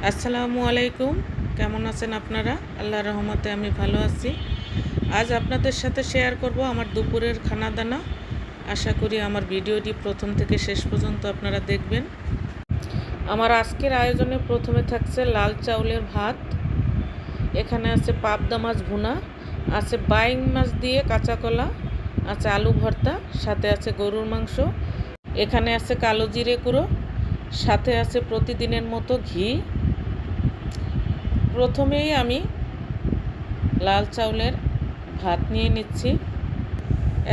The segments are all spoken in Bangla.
আসসালামু আলাইকুম। কেমন আছেন আপনারা? আল্লাহর রহমতে আমি ভালো আছি। আজ আপনাদের সাথে শেয়ার করব আমার দুপুরের খানাদানা। আশা করি আমার ভিডিওটি প্রথম থেকে শেষ পর্যন্ত আপনারা দেখবেন। আমার আজকের আয়োজনে প্রথমে থাকছে লাল চাউলের ভাত, এখানে আছে পাবদা মাছ ভুনা, আছে বাইং মাছ দিয়ে কাঁচা কলা, আছে আলু ভর্তা, সাথে আছে গরুর মাংস, এখানে আছে কালো জিরে গুঁড়ো, সাথে আছে প্রতিদিনের মতো ঘি। প্রথমেই আমি লাল চাউলের ভাত নিয়ে নিচ্ছি,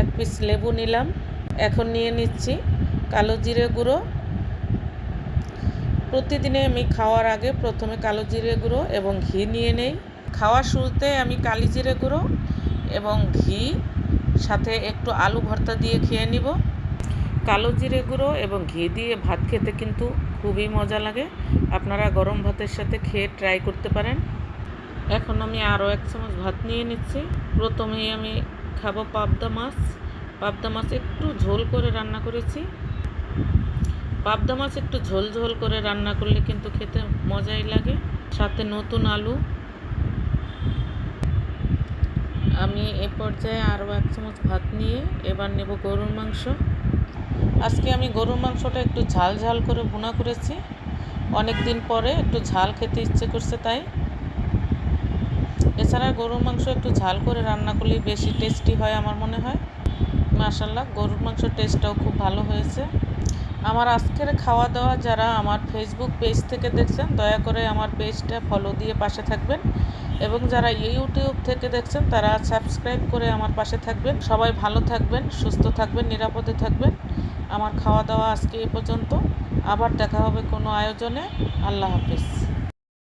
এক পিস লেবু নিলাম। এখন নিয়ে নিচ্ছি কালো জিরে গুঁড়ো। প্রতিদিনে আমি খাওয়ার আগে প্রথমে কালো জিরে গুঁড়ো এবং ঘি নিয়ে নেই। খাওয়ার শুরুতে আমি কালি জিরে গুঁড়ো এবং ঘি সাথে একটু আলু ভর্তা দিয়ে খেয়ে নিব। কালো জিরে গুঁড়ো এবং ঘি দিয়ে ভাত খেতে কিন্তু খুবই মজা লাগে। আপনারা গরম ভাতের সাথে খেয়ে ট্রাই করতে পারেন। এখন আমি আরও 1 চামচ ভাত নিয়ে নিচ্ছি। প্রথমেই আমি খাবো পাবদা মাছ। পাবদা মাছ একটু ঝোল করে রান্না করেছি। পাবদা মাছ একটু ঝোল ঝোল করে রান্না করলে কিন্তু খেতে মজাই লাগে। সাথে নতুন আলু। আমি এ পর্যায়ে আরও 1 চামচ ভাত নিয়ে এবার নেব গরুর মাংস। আজকে আমি গরুর মাংসটা একটু ঝাল ঝাল করে ভুনা করেছি। অনেক দিন পরে একটু ঝাল খেতে ইচ্ছে করছে তাই। এছাড়া গরুর মাংস একটু ঝাল করে রান্না করলেই বেশি টেস্টি হয় আমার মনে হয়। মাশাআল্লাহ, গরুর মাংসের টেস্টটাও খুব ভালো হয়েছে। আমার আজকের খাওয়া দাওয়া যারা আমার ফেসবুক পেজ থেকে দেখছেন, দয়া করে আমার পেজটা ফলো দিয়ে পাশে থাকবেন, এবং যারা ইউটিউব থেকে দেখছেন তারা সাবস্ক্রাইব করে আমার পাশে থাকবেন। সবাই ভালো থাকবেন, সুস্থ থাকবেন, নিরাপদে থাকবেন। আমার খাওয়া দাওয়া আজকে এ পর্যন্ত। আবার দেখা হবে কোনো আয়োজনে। আল্লাহ হাফেজ।